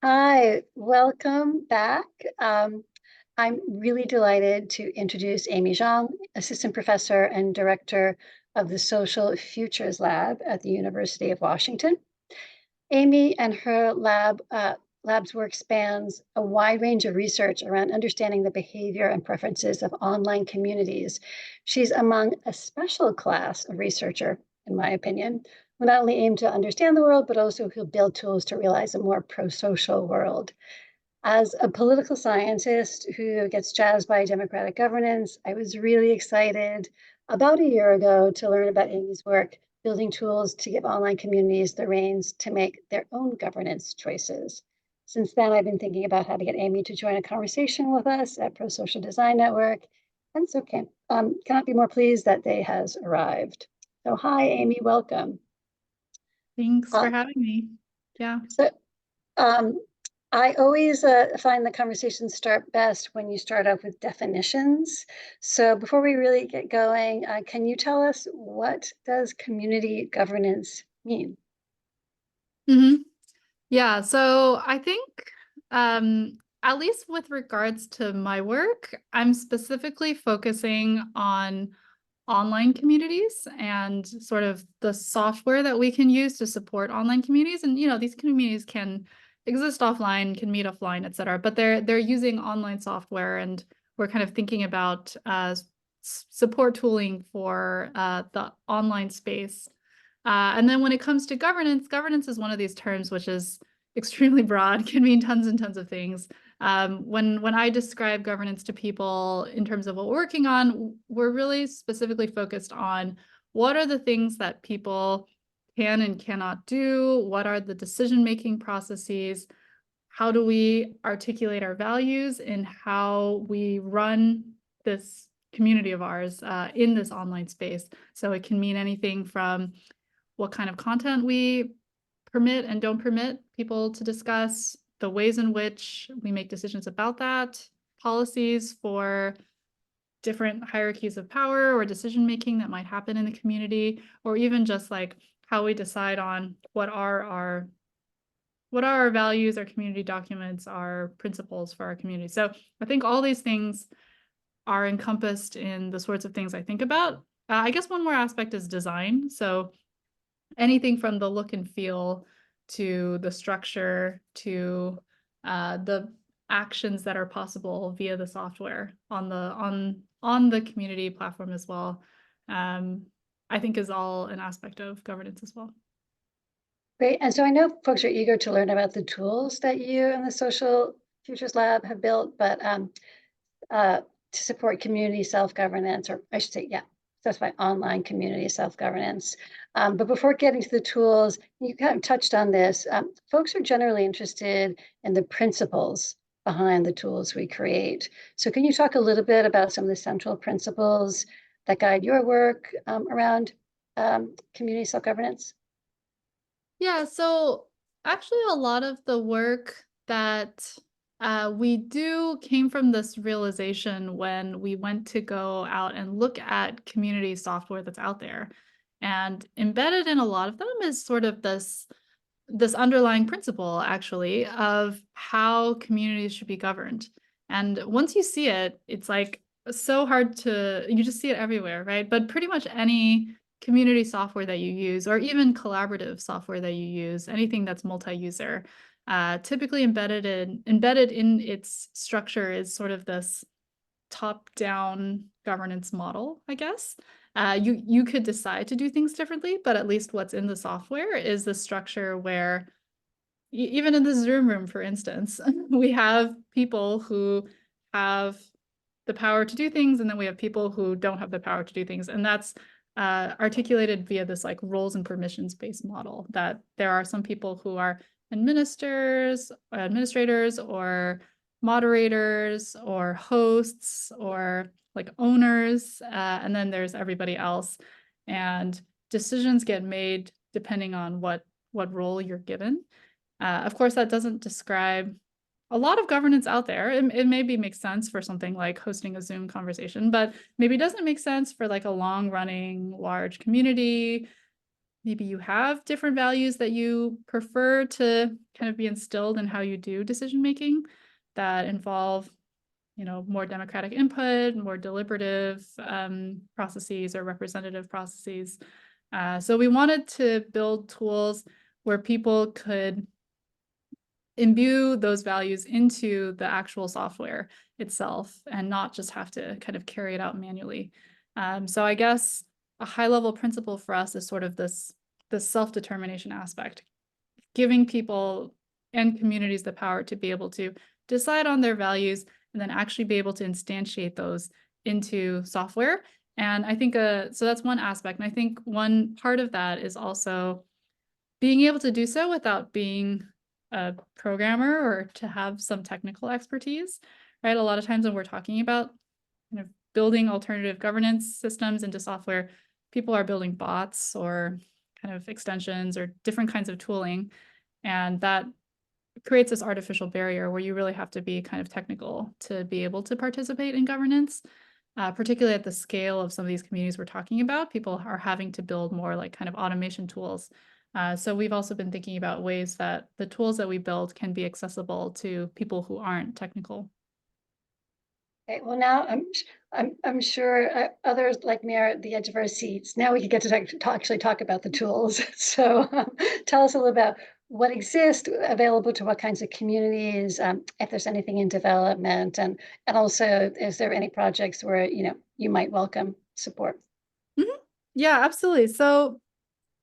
Hi, welcome back. I'm really delighted to introduce Amy Zhang, Assistant Professor and Director of the Social Futures Lab at the University of Washington. Amy and her lab's work spans a wide range of research around understanding the behavior and preferences of online communities. She's among a special class of researcher, in my opinion, who not only aim to understand the world, but also who build tools to realize a more pro-social world. As a political scientist who gets jazzed by democratic governance, I was really excited about a year ago to learn about Amy's work building tools to give online communities the reins to make their own governance choices. Since then, I've been thinking about how to get Amy to join a conversation with us at Pro-Social Design Network, and so cannot be more pleased that day has arrived. So hi, Amy, welcome. Thanks Uh, for having me. Yeah. so um, I always find the conversations start best when you start off with definitions. So before we really get going, can you tell us, what does community governance mean? hmm Yeah. So I think, at least with regards to my work, I'm specifically focusing on online communities and sort of the software that we can use to support online communities. And, these communities can exist offline, can meet offline, et cetera, but they're using online software, and we're kind of thinking about support tooling for the online space. And then when it comes to governance, governance is one of these terms which is extremely broad, can mean tons and tons of things. When I describe governance to people in terms of what we're working on, we're really specifically focused on what are the things that people can and cannot do, what are the decision-making processes, how do we articulate our values in how we run this community of ours in this online space. So it can mean anything from what kind of content we permit and don't permit people to discuss, the ways in which we make decisions about that, policies for different hierarchies of power or decision making that might happen in the community, or even just like how we decide on what are our values, our community documents, our principles for our community. So I think all these things are encompassed in the sorts of things I think about. I guess one more aspect is design. So anything from the look and feel to the structure to the actions that are possible via the software on the community platform as well, I think is all an aspect of governance as well. Great. And so I know folks are eager to learn about the tools that you and the Social Futures Lab have built, but uh, to support community self-governance, or I should say, yeah, specify online community self-governance. But before getting to the tools, you kind of touched on this. Folks are generally interested in the principles behind the tools we create. So can you talk a little bit about some of the central principles that guide your work around community self-governance? Yeah, so actually a lot of the work that we do came from this realization when we went to go out and look at community software that's out there. And embedded in a lot of them is sort of this underlying principle, actually, of how communities should be governed. And once you see it, it's like so hard to, you just see it everywhere, right? But pretty much any community software that you use, or even collaborative software that you use, anything that's multi-user, typically embedded in its structure is sort of this top-down governance model, I guess. You could decide to do things differently, but at least what's in the software is the structure where, even in the Zoom room, for instance, we have people who have the power to do things, and then we have people who don't have the power to do things. And that's articulated via this like roles and permissions based model, that there are some people who are administrators, or moderators, or hosts, or like owners, and then there's everybody else. And decisions get made depending on what role you're given. Of course, that doesn't describe a lot of governance out there. It maybe makes sense for something like hosting a Zoom conversation, but maybe doesn't make sense for like a long running large community maybe you have different values that you prefer to kind of be instilled in how you do decision making that involve, more democratic input, more deliberative processes or representative processes. So we wanted to build tools where people could imbue those values into the actual software itself and not just have to kind of carry it out manually. So I guess a high level principle for us is sort of this self-determination aspect, giving people and communities the power to be able to decide on their values and then actually be able to instantiate those into software. And I think so that's one aspect. And I think one part of that is also being able to do so without being a programmer or to have some technical expertise, right? A lot of times when we're talking about kind of building alternative governance systems into software, people are building bots or kind of extensions or different kinds of tooling. And that creates this artificial barrier where you really have to be kind of technical to be able to participate in governance. Particularly at the scale of some of these communities we're talking about, people are having to build more like kind of automation tools. So we've also been thinking about ways that the tools that we build can be accessible to people who aren't technical. Okay, well, now I'm sure others like me are at the edge of our seats. Now we can get to actually talk about the tools. So tell us a little about what exists available to what kinds of communities, if there's anything in development, and also is there any projects where you might welcome support? Mhm. Yeah, absolutely. So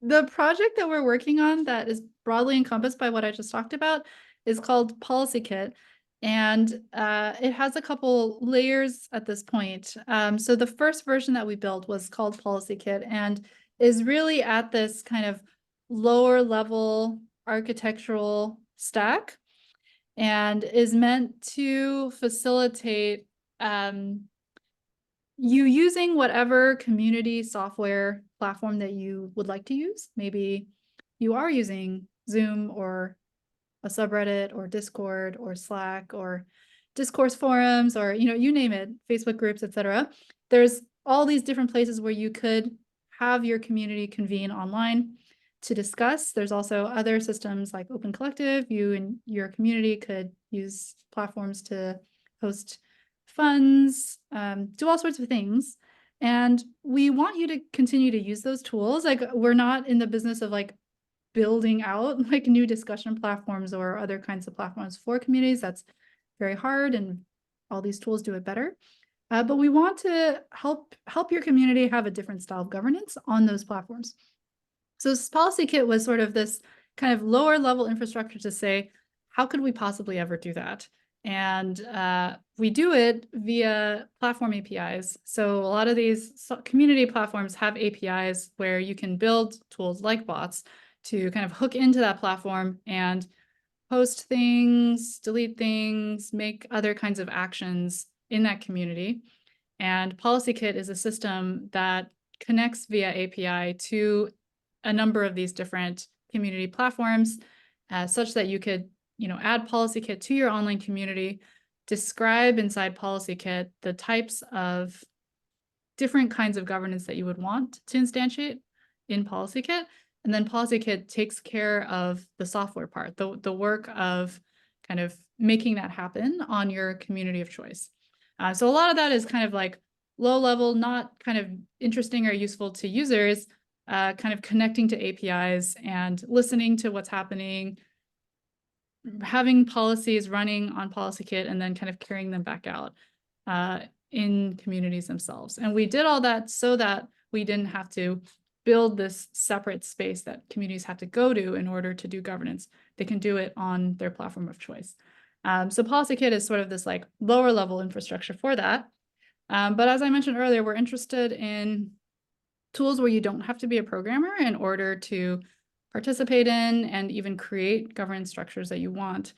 the project that we're working on that is broadly encompassed by what I just talked about is called Policy Kit. And it has a couple layers at this point. So the first version that we built was called Policy Kit and is really at this kind of lower level architectural stack and is meant to facilitate you using whatever community software platform that you would like to use. Maybe you are using Zoom or a subreddit or Discord or Slack or discourse forums or you name it, Facebook groups, etc. There's all these different places where you could have your community convene online to discuss. There's also other systems like Open Collective. You and your community could use platforms to host funds, do all sorts of things. And we want you to continue to use those tools. Like we're not in the business of like building out like new discussion platforms or other kinds of platforms for communities. That's very hard and all these tools do it better. But we want to help your community have a different style of governance on those platforms. So this policy kit was sort of this kind of lower level infrastructure to say, how could we possibly ever do that? And we do it via platform APIs. So a lot of these community platforms have APIs where you can build tools like bots to kind of hook into that platform and post things, delete things, make other kinds of actions in that community. And PolicyKit is a system that connects via API to a number of these different community platforms, such that you could, add PolicyKit to your online community, describe inside PolicyKit the types of different kinds of governance that you would want to instantiate in PolicyKit. And then PolicyKit takes care of the software part, the work of kind of making that happen on your community of choice. So a lot of that is kind of like low level, not kind of interesting or useful to users, kind of connecting to APIs and listening to what's happening, having policies running on PolicyKit and then kind of carrying them back out in communities themselves. And we did all that so that we didn't have to build this separate space that communities have to go to in order to do governance. They can do it on their platform of choice. So PolicyKit is sort of this like lower level infrastructure for that. But as I mentioned earlier, we're interested in tools where you don't have to be a programmer in order to participate in and even create governance structures that you want.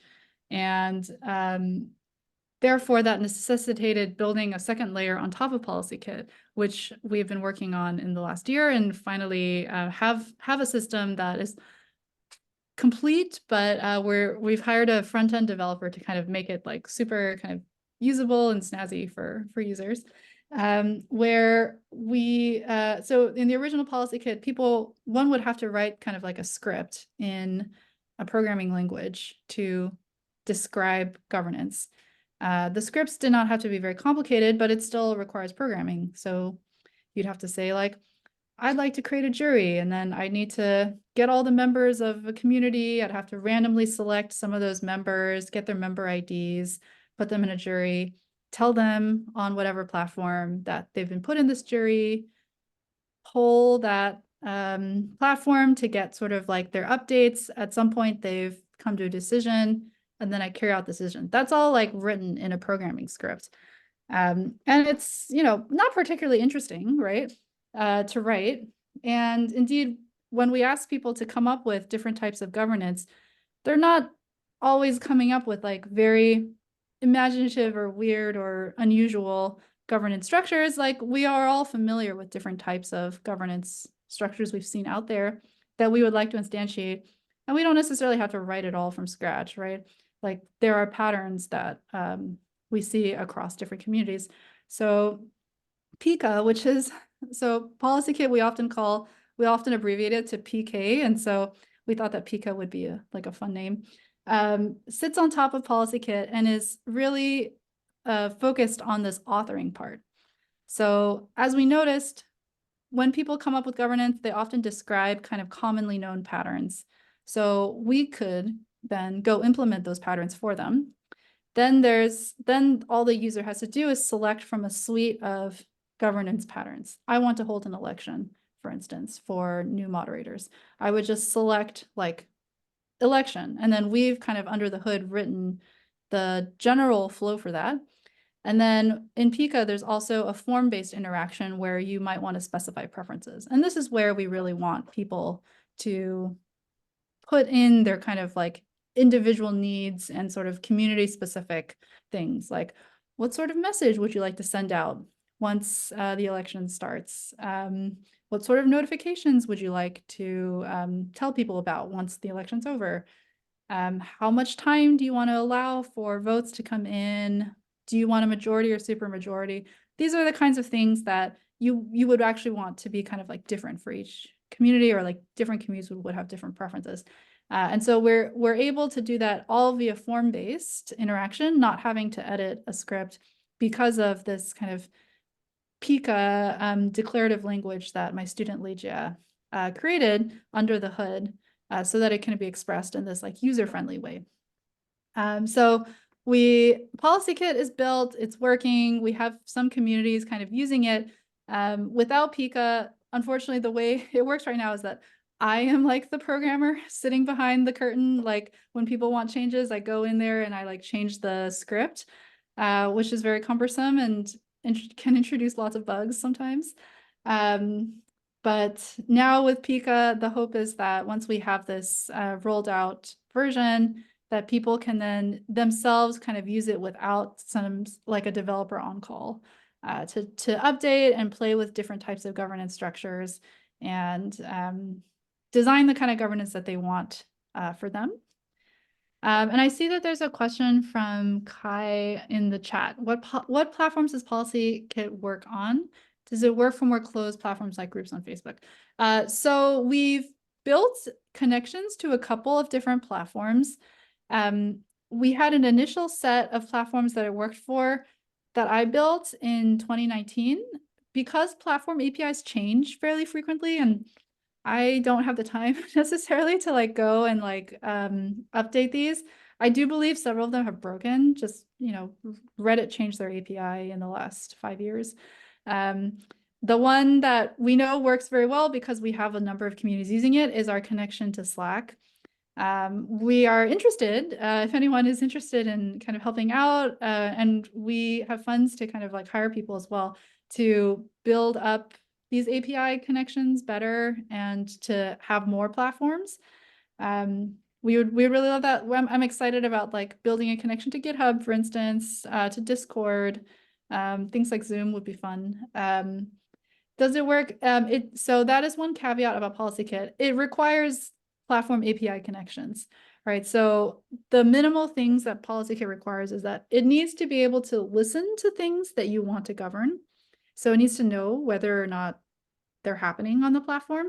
And therefore, that necessitated building a second layer on top of PolicyKit, which we've been working on in the last year, and finally have a system that is complete, but we've hired a front-end developer to kind of make it like super kind of usable and snazzy for users. where so in the original policy kit, one would have to write kind of like a script in a programming language to describe governance. The scripts did not have to be very complicated, but it still requires programming. So you'd have to say like, I'd like to create a jury, and then I need to get all the members of a community. I'd have to randomly select some of those members, get their member IDs, put them in a jury, tell them on whatever platform that they've been put in this jury, poll that platform to get sort of like their updates. At some point, they've come to a decision, and then I carry out the decision. That's all like written in a programming script. And it's, not particularly interesting, right, to write. And indeed, when we ask people to come up with different types of governance, they're not always coming up with like very imaginative or weird or unusual governance structures. Like we are all familiar with different types of governance structures we've seen out there that we would like to instantiate. And we don't necessarily have to write it all from scratch, right? Like there are patterns that we see across different communities. So PICA, so policy kit, we often abbreviate it to PK. And so we thought that PICA would be like a fun name. Sits on top of policy kit and is really focused on this authoring part. So as we noticed, when people come up with governance, they often describe kind of commonly known patterns. So we could then go implement those patterns for them. Then all the user has to do is select from a suite of governance patterns. I want to hold an election, for instance, for new moderators. I would just select like election, and then we've kind of under the hood written the general flow for that. And then in PICA, there's also a form-based interaction where you might want to specify preferences. And this is where we really want people to put in their kind of like individual needs and sort of community specific things, like what sort of message would you like to send out once the election starts? What sort of notifications would you like to tell people about once the election's over? How much time do you want to allow for votes to come in? Do you want a majority or supermajority? These are the kinds of things that you would actually want to be kind of like different for each community, or like different communities would have different preferences. And so we're able to do that all via form-based interaction, not having to edit a script because of this kind of PICA declarative language that my student Legia created under the hood, so that it can be expressed in this like user-friendly way. So policy kit is built, it's working. We have some communities kind of using it. Without PICA, unfortunately, the way it works right now is that I am like the programmer sitting behind the curtain. Like when people want changes, I go in there and I like change the script, which is very cumbersome and can introduce lots of bugs sometimes. But now with PICA, the hope is that once we have this rolled out version, that people can then themselves kind of use it without some like a developer on call to update and play with different types of governance structures and design the kind of governance that they want for them. And I see that there's a question from Kai in the chat. What platforms does Policy Kit work on? Does it work for more closed platforms like groups on Facebook? So we've built connections to a couple of different platforms. We had an initial set of platforms that it worked for that I built in 2019. Because platform APIs change fairly frequently, and I don't have the time necessarily to like go and like update these. I do believe several of them have broken. Just, Reddit changed their API in the last 5 years. The one that we know works very well because we have a number of communities using it is our connection to Slack. We are interested, if anyone is interested in kind of helping out, and we have funds to kind of like hire people as well to build up these API connections better and to have more platforms. We would really love that. I'm excited about like building a connection to GitHub, for instance, to Discord. Things like Zoom would be fun. Does it work? So that is one caveat about Policy Kit. It requires platform API connections, right? So the minimal things that Policy Kit requires is that it needs to be able to listen to things that you want to govern. So it needs to know whether or not they're happening on the platform.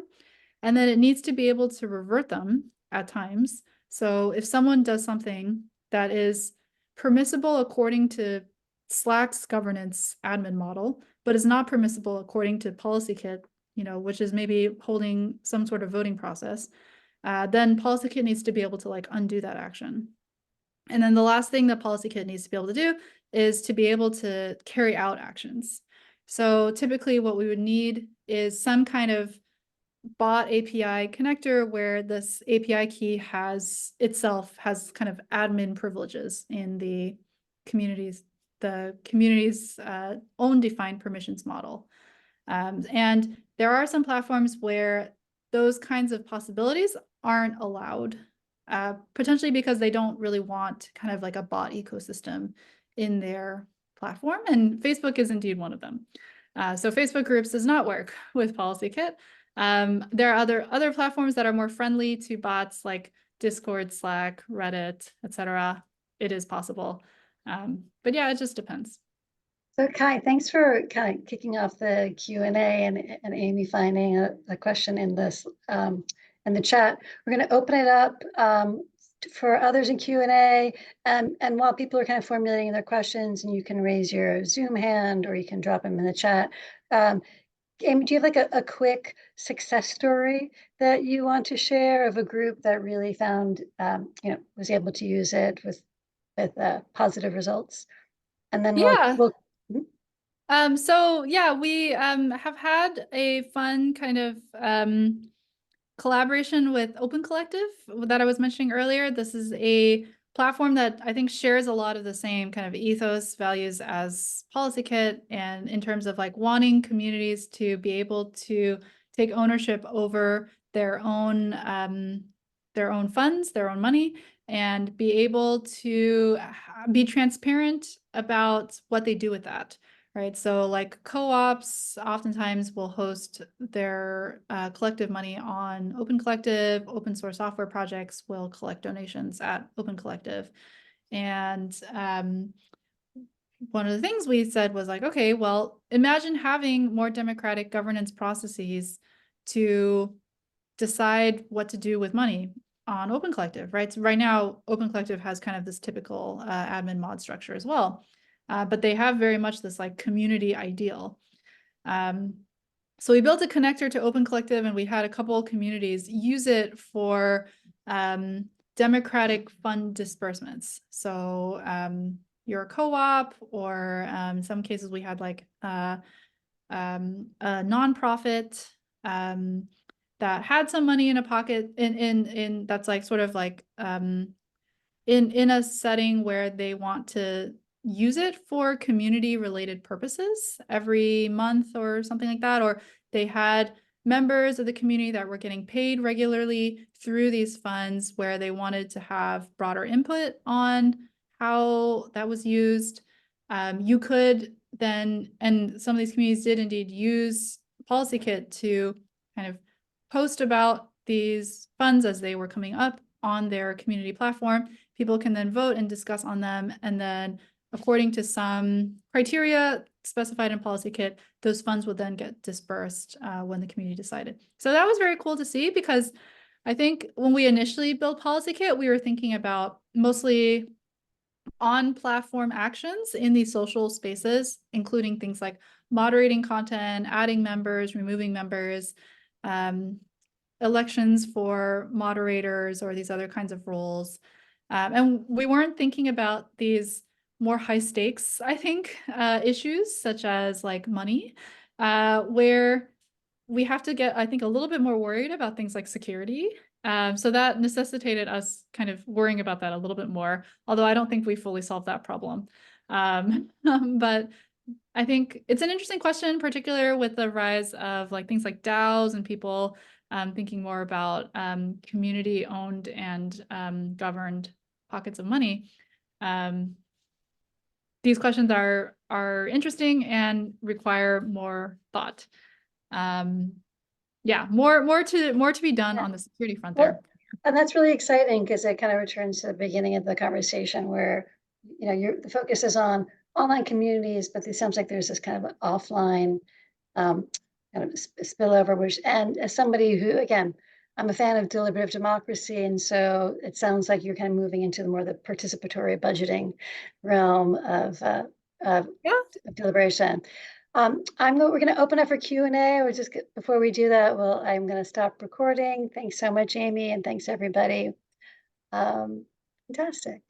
And then it needs to be able to revert them at times. So if someone does something that is permissible according to Slack's governance admin model, but is not permissible according to PolicyKit, which is maybe holding some sort of voting process, then PolicyKit needs to be able to like undo that action. And then the last thing that PolicyKit needs to be able to do is to be able to carry out actions. So typically what we would need is some kind of bot API connector where this API key has kind of admin privileges in the community's own defined permissions model. And there are some platforms where those kinds of possibilities aren't allowed, potentially because they don't really want kind of like a bot ecosystem in their platform. And Facebook is indeed one of them. So Facebook groups does not work with PolicyKit. There are other platforms that are more friendly to bots like Discord, Slack, Reddit, etc. It is possible. But yeah, it just depends. So Kai, thanks for kind of kicking off the Q&A and Amy finding a question in this in the chat. We're going to open it up for others in Q&A, and while people are kind of formulating their questions, and you can raise your Zoom hand or you can drop them in the chat. Amy, do you have like a quick success story that you want to share of a group that really found, was able to use it with positive results? And then Yeah. we'll So yeah, we have had a fun kind of collaboration with Open Collective that I was mentioning earlier. This is a platform that I think shares a lot of the same kind of ethos, values as PolicyKit, and in terms of like wanting communities to be able to take ownership over their own funds, their own money, and be able to be transparent about what they do with that. Right. So like co-ops oftentimes will host their collective money on Open Collective. Open source software projects will collect donations at Open Collective. And one of the things we said was like, okay, well, imagine having more democratic governance processes to decide what to do with money on Open Collective, right? So right now, Open Collective has kind of this typical admin mod structure as well. But they have very much this like community ideal. So we built a connector to Open Collective, and we had a couple of communities use it for democratic fund disbursements. So you're a co-op, or in some cases we had like a nonprofit that had some money in a pocket in that's like sort of like in a setting where they want to use it for community related purposes every month or something like that, or they had members of the community that were getting paid regularly through these funds where they wanted to have broader input on how that was used. You could then, and some of these communities did indeed use PolicyKit to kind of post about these funds as they were coming up on their community platform. People can then vote and discuss on them. And then according to some criteria specified in PolicyKit, those funds would then get dispersed when the community decided. So that was very cool to see, because I think when we initially built PolicyKit, we were thinking about mostly on-platform actions in these social spaces, including things like moderating content, adding members, removing members, elections for moderators, or these other kinds of roles. And we weren't thinking about these more high stakes, I think, issues such as like money, where we have to get, I think, a little bit more worried about things like security. So that necessitated us kind of worrying about that a little bit more, although I don't think we fully solved that problem. But I think it's an interesting question, particularly with the rise of like things like DAOs and people thinking more about community-owned and governed pockets of money. These questions are interesting and require more thought. Yeah, more to be done on the security front there. And that's really exciting, because it kind of returns to the beginning of the conversation where the focus is on online communities, but it sounds like there's this kind of an offline um, kind of spillover, which, and as somebody who, again, I'm a fan of deliberative democracy, and so it sounds like you're kind of moving into the more the participatory budgeting realm of Yeah. deliberation. We're going to open up for Q&A. Or just before we do that, well, I'm going to stop recording. Thanks so much, Amy, and thanks everybody. Fantastic.